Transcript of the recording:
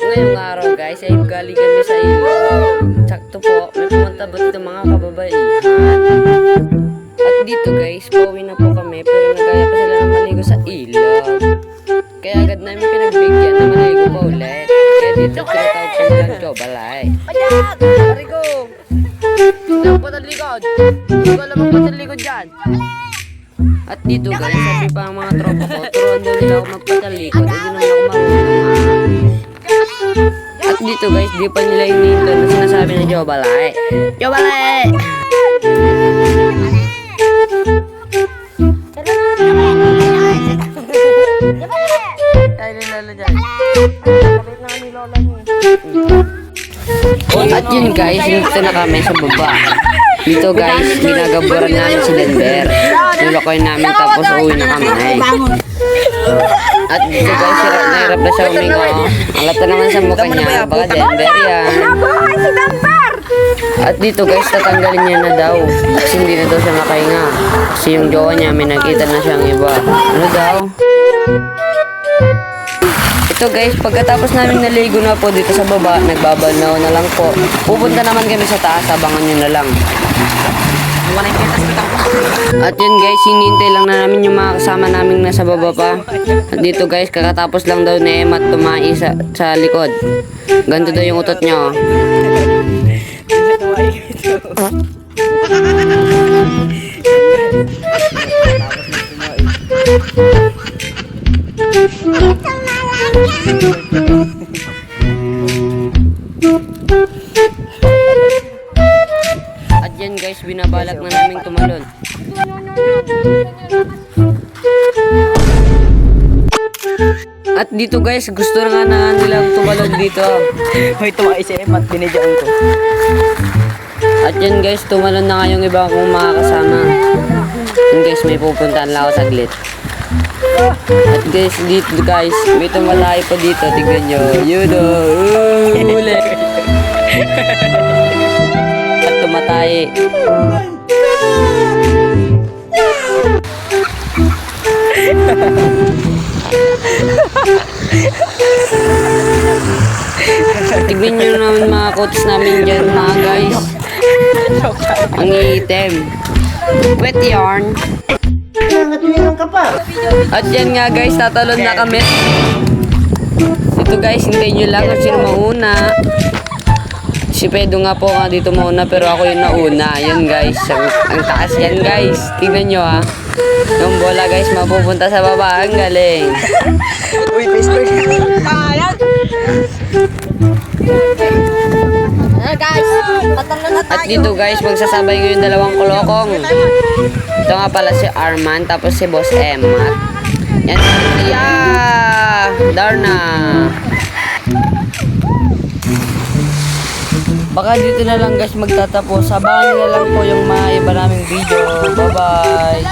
Ngayong araw guys ay galing kami sa ilog. Sakto po, may pumunta ba dito mga kababaihan. At dito guys, pauwi na po kami pero nagaya pa sila ng maligo sa ilog. Kaya agad namin pinagbigyan na maligo pa ulit. Kaya dito tinatawag ko nilang Jobalay. Arigo! Saan po ang likod? Hindi ko alam ang po ang likod dyan. At dito guys, sabi pa ang mga tropa ko, turuan daw nila ako magpatalikod. Hindi naman ako marunong. At dito guys, di pa nila hinihintay na sinasabi ng Jobalay. Jobalay! At yun guys, dito na kami sa baba. Dito guys, ginagaburan namin si Denver. Nilokoy namin tapos uwi na kami. At dito guys, hirap na siya umingo. Alata naman sa mukha niya, baka Denver yan. At dito guys, tatanggalin niya na daw. Kasi hindi na daw siya makahinga. Kasi yung jowa niya, may nakita na siyang iba. Ano daw? Ito guys, pagkatapos namin naligo na po dito sa baba, nagbabanaw na lang po. Pupunta naman kami sa taas, abangan nyo na lang. At yun guys, hinihintay lang na namin yung mga kasama namin nasa baba pa. At dito guys, kakatapos lang daw ni Emma at tumai sa likod. Ganito daw yung utot nyo. At yan guys, binabalak na naming tumalon. At dito guys, gusto na nga nilang tumalon dito. Hoy, tumakay si Emma at binidyan ko. At yan guys, tumalon na nga yung iba kong mga kasama. Yan guys, may pupuntahan lang ako saglit. At guys, dito guys, may tumalayo pa dito. Tignan nyo. Yun o. Huli. At tumatay. Tignan nyo naman mga coach namin dyan mga guys. Ang item. Wet yarn. At yan nga guys, tatalon na kami. Ito guys, hintayin nyo lang kung sino mauna. Si Pedro nga po nga dito mauna pero ako yung nauna. Yan guys, ang taas yan guys. Tingnan nyo ha. Yung bola guys, mapupunta sa baba. Ang galing. Uy, Facebook. Guys, tatalon na tayo. At dito guys, magsasabay ngayon dalawang kulokong. Ito nga pala si Arman, tapos si Boss Emma. Yan, yeah! Darna! Baka dito na lang guys magtatapos. Sabahan nyo na lang po yung mga iba naming video. Bye-bye!